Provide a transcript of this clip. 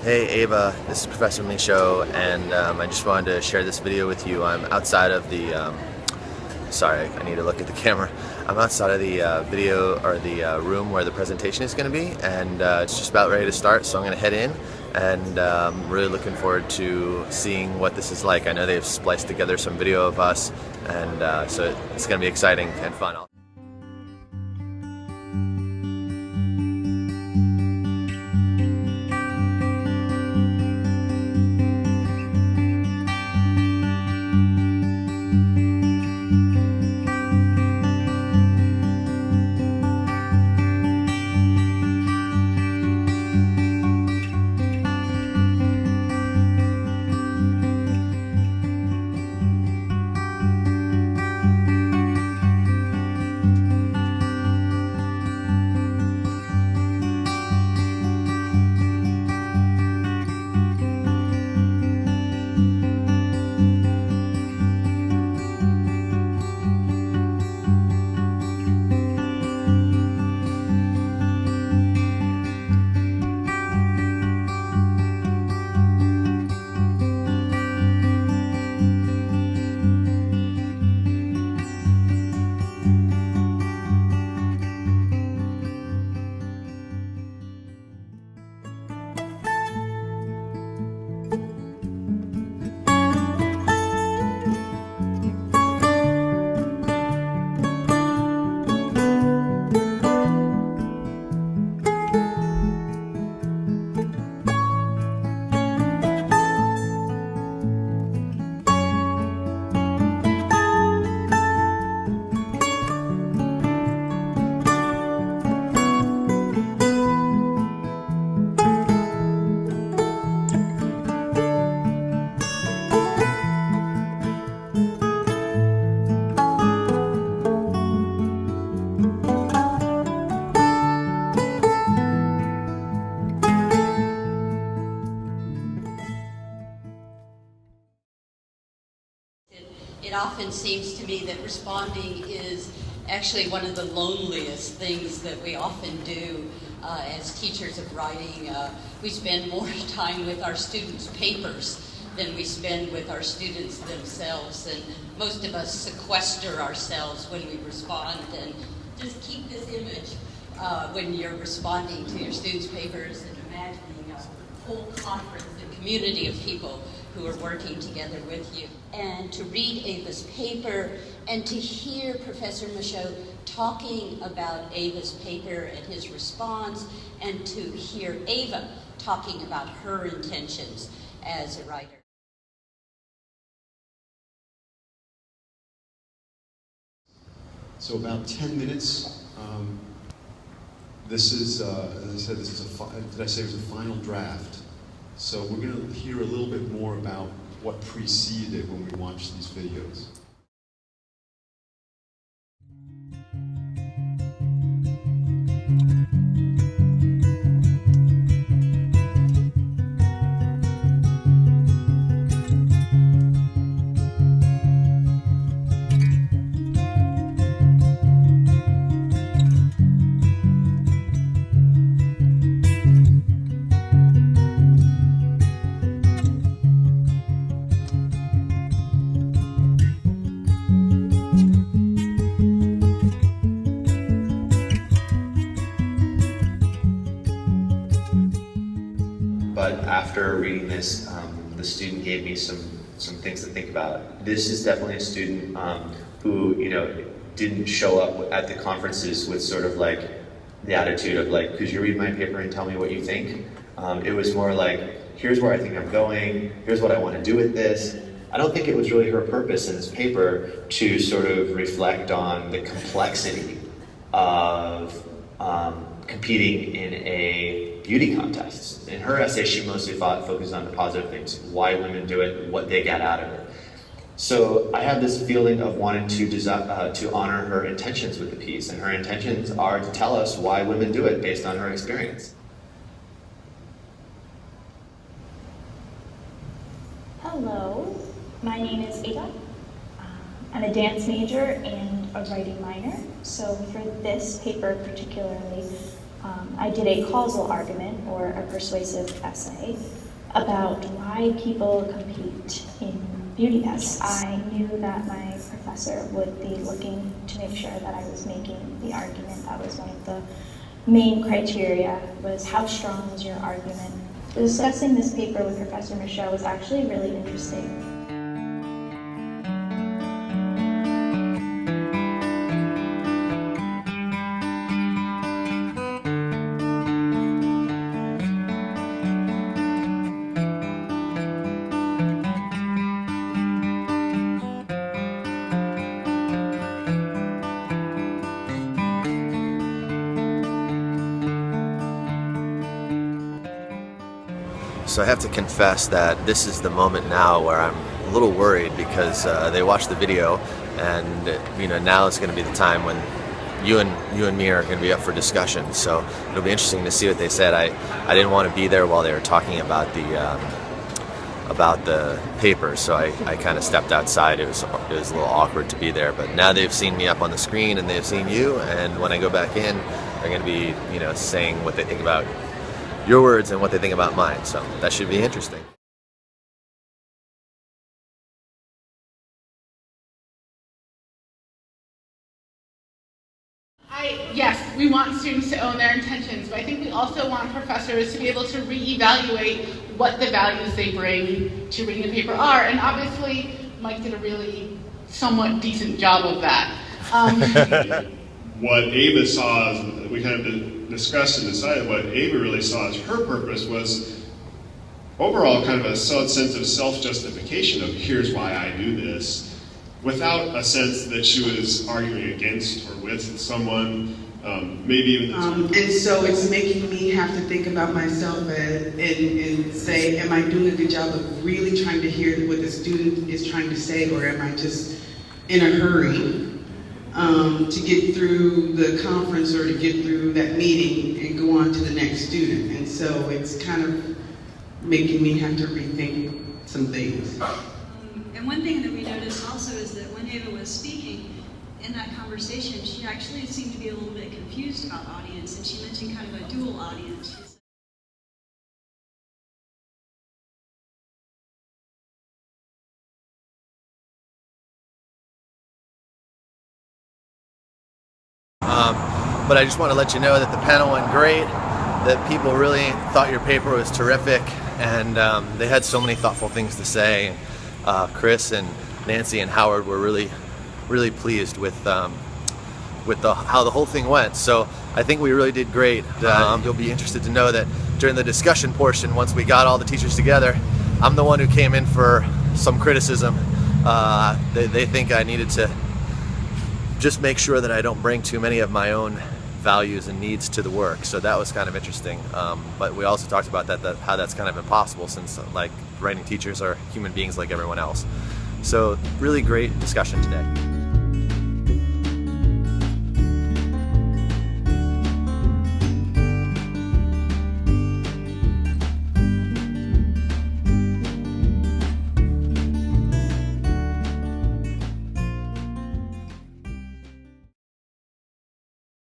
Hey Ava, this is Professor Michaud, and I just wanted to share this video with you. I'm outside of the, sorry, I need to look at the camera. I'm outside of the video, or the room where the presentation is going to be, and it's just about ready to start, so I'm going to head in, and I'm really looking forward to seeing what this is like. I know they've spliced together some video of us, and so it's going to be exciting and fun. It often seems to me that responding is actually one of the loneliest things that we often do as teachers of writing. We spend more time with our students' papers than we spend with our students themselves, and most of us sequester ourselves when we respond. And just keep this image when you're responding to your students' papers and imagining a whole conference, a community of people who are working together with you. And to read Ava's paper and to hear Professor Michaud talking about Ava's paper and his response, and to hear Ava talking about her intentions as a writer. So about 10 minutes. This is, as I said, this is did I say it was a final draft? So we're going to hear a little bit more about what preceded it when we watch these videos. But after reading this, the student gave me some things to think about. This is definitely a student who, didn't show up at the conferences with sort of like the attitude of like, could you read my paper and tell me what you think? It was more like, here's where I think I'm going, here's what I want to do with this. I don't think it was really her purpose in this paper to sort of reflect on the complexity of competing in a beauty contest. In her essay, she mostly focused on the positive things, why women do it, what they get out of it. So I had this feeling of wanting to honor her intentions with the piece, and her intentions are to tell us why women do it based on her experience. Hello, my name is Ava. I'm a dance major and a writing minor. So for this paper particularly, I did a causal argument, or a persuasive essay, about why people compete in beauty tests. I knew that my professor would be looking to make sure that I was making the argument. That was one of the main criteria, was how strong was your argument. Discussing this paper with Professor Michaud was actually really interesting. So I have to confess that this is the moment now where I'm a little worried, because they watched the video, and now it's going to be the time when you and me are going to be up for discussion. So it'll be interesting to see what they said. I didn't want to be there while they were talking about the paper, so I kind of stepped outside. It was a little awkward to be there, but now they've seen me up on the screen and they've seen you, and when I go back in, they're going to be saying what they think about your words and what they think about mine. So that should be interesting. Yes, we want students to own their intentions, but I think we also want professors to be able to reevaluate what the values they bring to reading the paper are. And obviously, Mike did a really somewhat decent job of that. What Ava saw, we kind of discussed and decided what Ava really saw as her purpose was overall kind of a sense of self-justification of here's why I do this, without a sense that she was arguing against or with someone, maybe even and so it's making me have to think about myself and say, am I doing a good job of really trying to hear what the student is trying to say, or am I just in a hurry to get through the conference or to get through that meeting and go on to the next student? And so it's kind of making me have to rethink some things. And one thing that we noticed also is that when Ava was speaking in that conversation, she actually seemed to be a little bit confused about audience, and she mentioned kind of a dual audience. But I just want to let you know that the panel went great, that people really thought your paper was terrific, and they had so many thoughtful things to say. Chris and Nancy and Howard were really pleased with how the whole thing went. So I think we really did great. You'll be interested to know that during the discussion portion, once we got all the teachers together, I'm the one who came in for some criticism. They think I needed to just make sure that I don't bring too many of my own values and needs to the work. So that was kind of interesting. But we also talked about how that's kind of impossible, since writing teachers are human beings like everyone else. So really great discussion today.